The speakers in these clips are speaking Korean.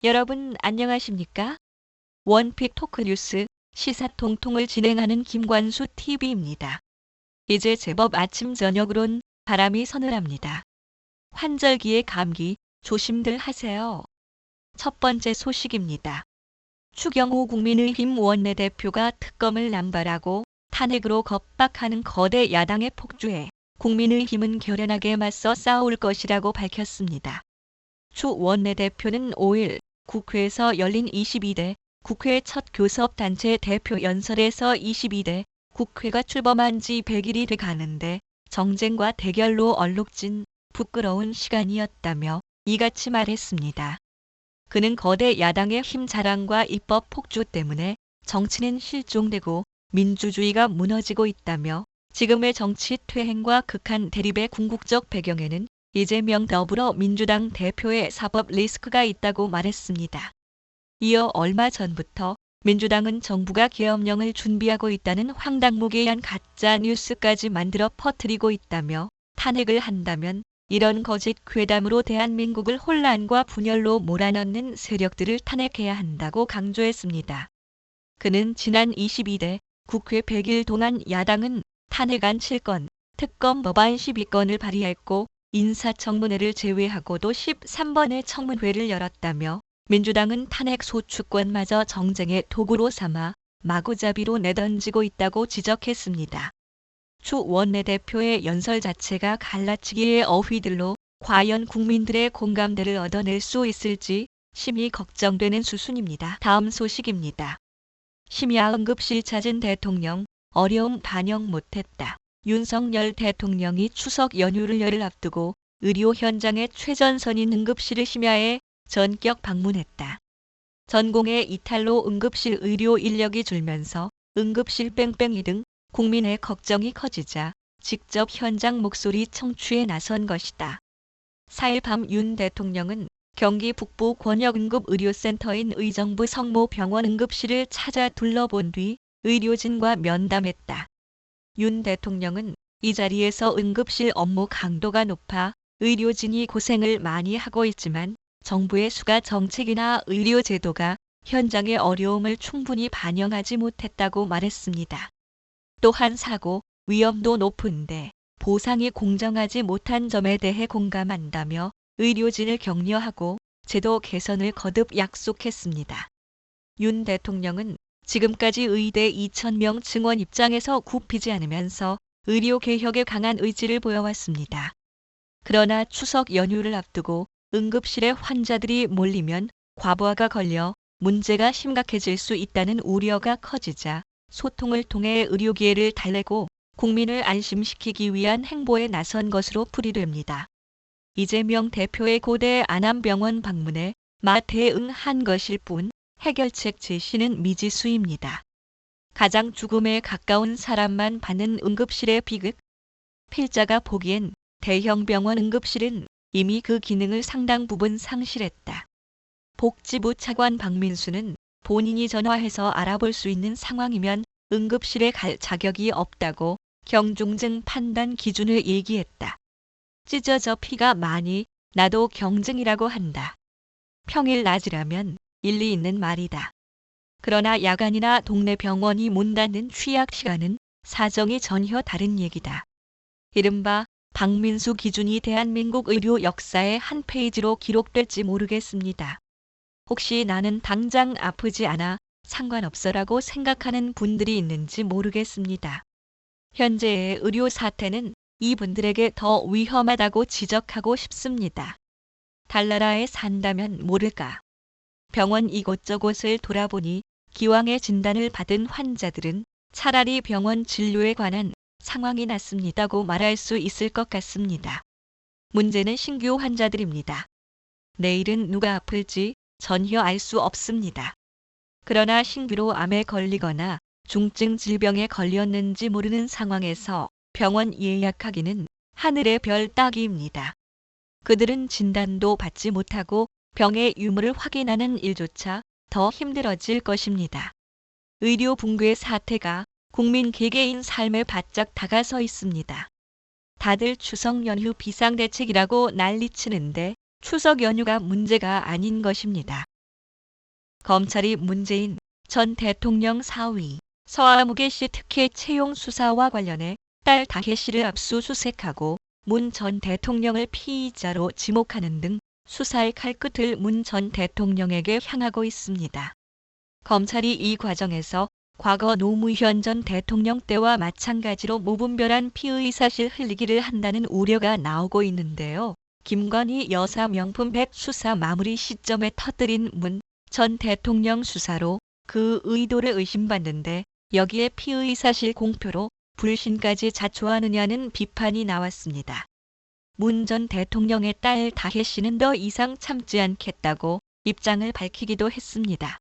여러분 안녕하십니까? 원픽 토크 뉴스 시사 통통을 진행하는 김관수 TV입니다. 이제 제법 아침 저녁으론 바람이 서늘합니다. 환절기에 감기 조심들 하세요. 첫 번째 소식입니다. 추경호 국민의힘 원내대표가 특검을 남발하고 탄핵으로 겁박하는 거대 야당의 폭주에 국민의힘은 결연하게 맞서 싸울 것이라고 밝혔습니다. 추 원내대표는 5일 국회에서 열린 22대 국회 첫 교섭단체 대표 연설에서 22대 국회가 출범한 지 100일이 돼 가는데 정쟁과 대결로 얼룩진 부끄러운 시간이었다며 이같이 말했습니다. 그는 거대 야당의 힘 자랑과 입법 폭주 때문에 정치는 실종되고 민주주의가 무너지고 있다며 지금의 정치 퇴행과 극한 대립의 궁극적 배경에는 이재명 더불어민주당 대표의 사법 리스크가 있다고 말했습니다. 이어 얼마 전부터 민주당은 정부가 계엄령을 준비하고 있다는 황당무계한 가짜 뉴스까지 만들어 퍼뜨리고 있다며 탄핵을 한다면 이런 거짓 괴담으로 대한민국을 혼란과 분열로 몰아넣는 세력들을 탄핵해야 한다고 강조했습니다. 그는 지난 22대 국회 100일 동안 야당은 탄핵안 7건, 특검 법안 12건을 발의했고 인사청문회를 제외하고도 13번의 청문회를 열었다며 민주당은 탄핵 소추권마저 정쟁의 도구로 삼아 마구잡이로 내던지고 있다고 지적했습니다. 추 원내대표의 연설 자체가 갈라치기의 어휘들로 과연 국민들의 공감대를 얻어낼 수 있을지 심히 걱정되는 수순입니다. 다음 소식입니다. 심야 응급실 찾은 대통령, 어려움 반영 못했다. 윤석열 대통령이 추석 연휴를 앞두고 의료 현장의 최전선인 응급실을 심야에 전격 방문했다. 전공의 이탈로 응급실 의료 인력이 줄면서 응급실 뺑뺑이 등 국민의 걱정이 커지자 직접 현장 목소리 청취에 나선 것이다. 4일 밤 윤 대통령은 경기 북부 권역응급의료센터인 의정부 성모병원 응급실을 찾아 둘러본 뒤 의료진과 면담했다. 윤 대통령은 이 자리에서 응급실 업무 강도가 높아 의료진이 고생을 많이 하고 있지만 정부의 수가 정책이나 의료 제도가 현장의 어려움을 충분히 반영하지 못했다고 말했습니다. 또한 사고 위험도 높은데 보상이 공정하지 못한 점에 대해 공감한다며 의료진을 격려하고 제도 개선을 거듭 약속했습니다. 윤 대통령은 지금까지 의대 2,000명 증원 입장에서 굽히지 않으면서 의료개혁에 강한 의지를 보여왔습니다. 그러나 추석 연휴를 앞두고 응급실에 환자들이 몰리면 과부하가 걸려 문제가 심각해질 수 있다는 우려가 커지자 소통을 통해 의료기회를 달래고 국민을 안심시키기 위한 행보에 나선 것으로 풀이됩니다. 이재명 대표의 고대 안암병원 방문에 대응한 것일 뿐 해결책 제시는 미지수입니다. 가장 죽음에 가까운 사람만 받는 응급실의 비극. 필자가 보기엔 대형 병원 응급실은 이미 그 기능을 상당 부분 상실했다. 복지부 차관 박민수는 본인이 전화해서 알아볼 수 있는 상황이면 응급실에 갈 자격이 없다고 경중증 판단 기준을 얘기했다. 찢어져 피가 많이 나도 경증이라고 한다. 평일 낮이라면 일리 있는 말이다. 그러나 야간이나 동네 병원이 문 닫는 취약 시간은 사정이 전혀 다른 얘기다. 이른바 박민수 기준이 대한민국 의료 역사의 한 페이지로 기록될지 모르겠습니다. 혹시 나는 당장 아프지 않아 상관없어라고 생각하는 분들이 있는지 모르겠습니다. 현재의 의료 사태는 이분들에게 더 위험하다고 지적하고 싶습니다. 달나라에 산다면 모를까. 병원 이곳저곳을 돌아보니 기왕의 진단을 받은 환자들은 차라리 병원 진료에 관한 상황이 났습니다고 말할 수 있을 것 같습니다. 문제는 신규 환자들입니다. 내일은 누가 아플지 전혀 알 수 없습니다. 그러나 신규로 암에 걸리거나 중증 질병에 걸렸는지 모르는 상황에서 병원 예약하기는 하늘의 별 따기입니다. 그들은 진단도 받지 못하고 병의 유무를 확인하는 일조차 더 힘들어질 것입니다. 의료 붕괴 사태가 국민 개개인 삶에 바짝 다가서 있습니다. 다들 추석 연휴 비상대책이라고 난리치는데 추석 연휴가 문제가 아닌 것입니다. 검찰이 문재인 전 대통령 사위 서아무개 씨 특혜 채용 수사와 관련해 딸 다혜 씨를 압수수색하고 문 전 대통령을 피의자로 지목하는 등 수사의 칼끝을 문 전 대통령에게 향하고 있습니다. 검찰이 이 과정에서 과거 노무현 전 대통령 때와 마찬가지로 무분별한 피의사실 흘리기를 한다는 우려가 나오고 있는데요. 김건희 여사 명품백 수사 마무리 시점에 터뜨린 문 전 대통령 수사로 그 의도를 의심받는데 여기에 피의사실 공표로 불신까지 자초하느냐는 비판이 나왔습니다. 문 전 대통령의 딸 다혜 씨는 더 이상 참지 않겠다고 입장을 밝히기도 했습니다.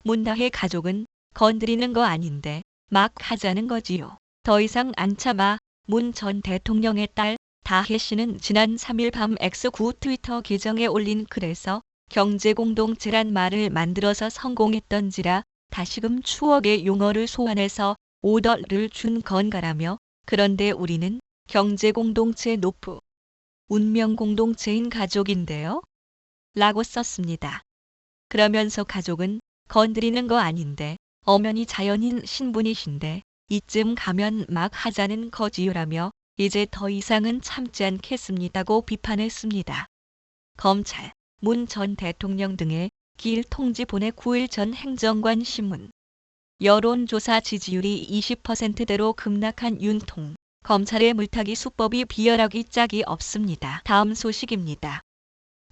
문다혜 가족은 건드리는 거 아닌데 막 하자는 거지요. 더 이상 안 참아. 문 전 대통령의 딸 다혜 씨는 지난 3일 밤 X9 트위터 계정에 올린 글에서 경제공동체란 말을 만들어서 성공했던지라 다시금 추억의 용어를 소환해서 오더를 준 건가라며 그런데 우리는 경제공동체 노프 운명공동체인 가족인데요? 라고 썼습니다. 그러면서 가족은 건드리는 거 아닌데 엄연히 자연인 신분이신데 이쯤 가면 막 하자는 거지요라며 이제 더 이상은 참지 않겠습니다고 비판했습니다. 검찰, 문 전 대통령 등의 길 통지 보내 9일 전 행정관 신문. 여론조사 지지율이 20%대로 급락한 윤통. 검찰의 물타기 수법이 비열하기 짝이 없습니다. 다음 소식입니다.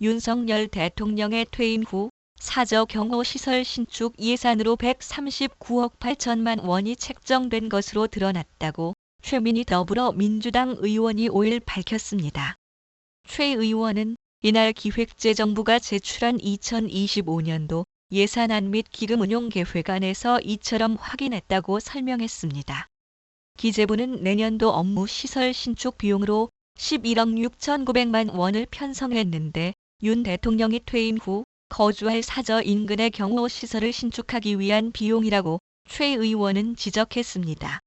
윤석열 대통령의 퇴임 후 사저 경호시설 신축 예산으로 139억 8천만 원이 책정된 것으로 드러났다고 최민희 더불어민주당 의원이 5일 밝혔습니다. 최 의원은 이날 기획재정부가 제출한 2025년도 예산안 및 기금 운용 계획안에서 이처럼 확인했다고 설명했습니다. 기재부는 내년도 업무 시설 신축 비용으로 11억 6,900만 원을 편성했는데 윤 대통령이 퇴임 후 거주할 사저 인근의 경호시설을 신축하기 위한 비용이라고 최 의원은 지적했습니다.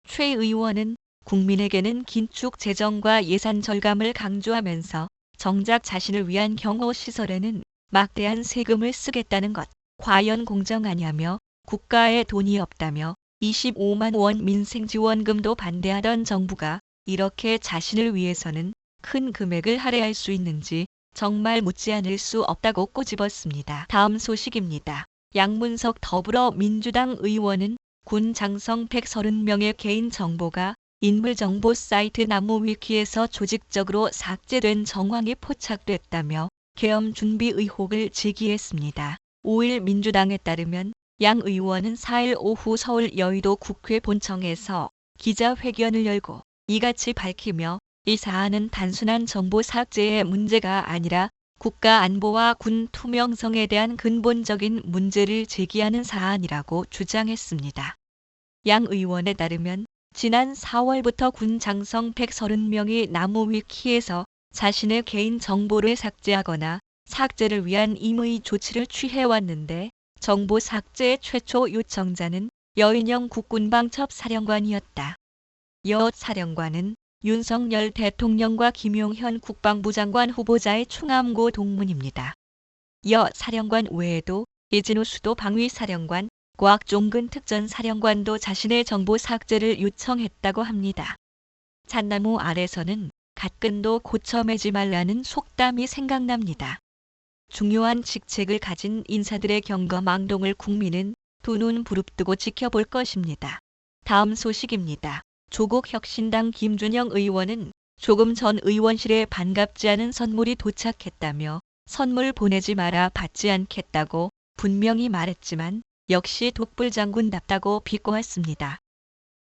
최 의원은 국민에게는 긴축 재정과 예산 절감을 강조하면서 정작 자신을 위한 경호시설에는 막대한 세금을 쓰겠다는 것, 과연 공정하냐며 국가에 돈이 없다며 25만 원 민생지원금도 반대하던 정부가 이렇게 자신을 위해서는 큰 금액을 할애할 수 있는지 정말 묻지 않을 수 없다고 꼬집었습니다. 다음 소식입니다. 양문석 더불어민주당 의원은 군 장성 130명의 개인 정보가 인물정보 사이트 나무위키에서 조직적으로 삭제된 정황이 포착됐다며 계엄 준비 의혹을 제기했습니다. 5일 민주당에 따르면 양 의원은 4일 오후 서울 여의도 국회 본청에서 기자회견을 열고 이같이 밝히며 이 사안은 단순한 정보 삭제의 문제가 아니라 국가 안보와 군 투명성에 대한 근본적인 문제를 제기하는 사안이라고 주장했습니다. 양 의원에 따르면 지난 4월부터 군 장성 130명이 나무위키에서 자신의 개인 정보를 삭제하거나 삭제를 위한 임의 조치를 취해왔는데 정보 삭제의 최초 요청자는 여인영 국군방첩사령관이었다. 여 사령관은 윤석열 대통령과 김용현 국방부 장관 후보자의 충암고 동문입니다. 여 사령관 외에도 이진우 수도 방위사령관, 곽종근 특전사령관도 자신의 정보 삭제를 요청했다고 합니다. 잣나무 아래서는 갓근도 고쳐 매지 말라는 속담이 생각납니다. 중요한 직책을 가진 인사들의 경거망동을 국민은 두 눈 부릅뜨고 지켜볼 것입니다. 다음 소식입니다. 조국혁신당 김준영 의원은 조금 전 의원실에 반갑지 않은 선물이 도착했다며 선물 보내지 마라 받지 않겠다고 분명히 말했지만 역시 독불장군답다고 비꼬았습니다.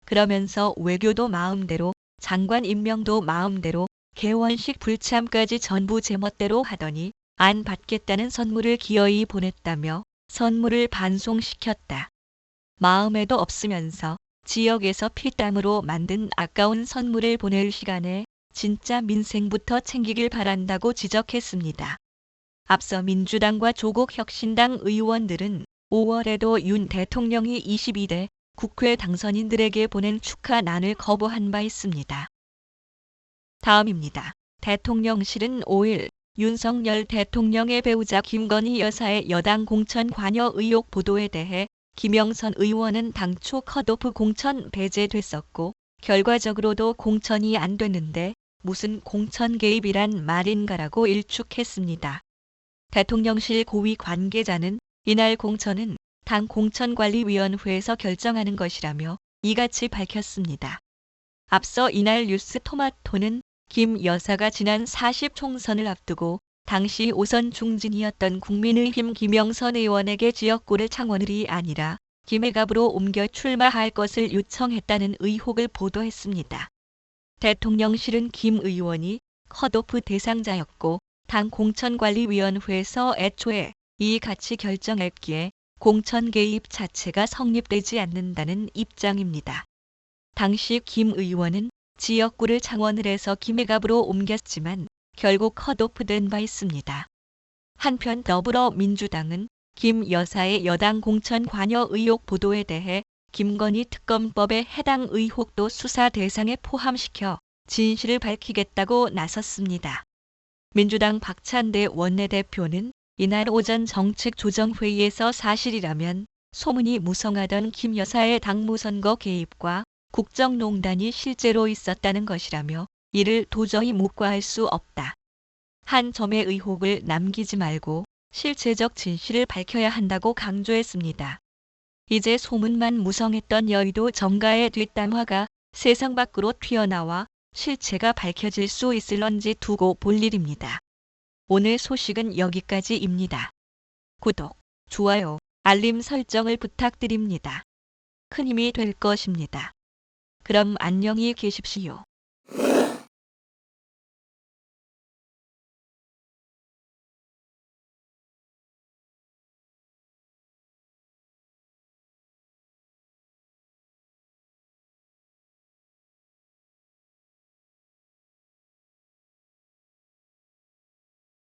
그러면서 외교도 마음대로 장관 임명도 마음대로 개원식 불참까지 전부 제멋대로 하더니 안 받겠다는 선물을 기어이 보냈다며 선물을 반송시켰다. 마음에도 없으면서 지역에서 피땀으로 만든 아까운 선물을 보낼 시간에 진짜 민생부터 챙기길 바란다고 지적했습니다. 앞서 민주당과 조국혁신당 의원들은 5월에도 윤 대통령이 22대 국회 당선인들에게 보낸 축하난을 거부한 바 있습니다. 다음입니다. 대통령실은 5일 윤석열 대통령의 배우자 김건희 여사의 여당 공천 관여 의혹 보도에 대해 김영선 의원은 당초 컷오프 공천 배제됐었고 결과적으로도 공천이 안 됐는데 무슨 공천 개입이란 말인가라고 일축했습니다. 대통령실 고위 관계자는 이날 공천은 당 공천관리위원회에서 결정하는 것이라며 이같이 밝혔습니다. 앞서 이날 뉴스토마토는 김 여사가 지난 40 총선을 앞두고 당시 오선 중진이었던 국민의힘 김영선 의원에게 지역구를 창원을이 아니라 김해갑으로 옮겨 출마할 것을 요청했다는 의혹을 보도했습니다. 대통령실은 김 의원이 컷오프 대상자였고 당 공천관리위원회에서 애초에 이같이 결정했기에 공천 개입 자체가 성립되지 않는다는 입장입니다. 당시 김 의원은 지역구를 창원을 해서 김해갑으로 옮겼지만 결국 컷오프된 바 있습니다. 한편 더불어민주당은 김 여사의 여당 공천 관여 의혹 보도에 대해 김건희 특검법에 해당 의혹도 수사 대상에 포함시켜 진실을 밝히겠다고 나섰습니다. 민주당 박찬대 원내대표는 이날 오전 정책조정회의에서 사실이라면 소문이 무성하던 김 여사의 당무선거 개입과 국정농단이 실제로 있었다는 것이라며 이를 도저히 묵과할 수 없다. 한 점의 의혹을 남기지 말고 실체적 진실을 밝혀야 한다고 강조했습니다. 이제 소문만 무성했던 여의도 정가의 뒷담화가 세상 밖으로 튀어나와 실체가 밝혀질 수 있을런지 두고 볼 일입니다. 오늘 소식은 여기까지입니다. 구독, 좋아요, 알림 설정을 부탁드립니다. 큰 힘이 될 것입니다. 그럼 안녕히 계십시오.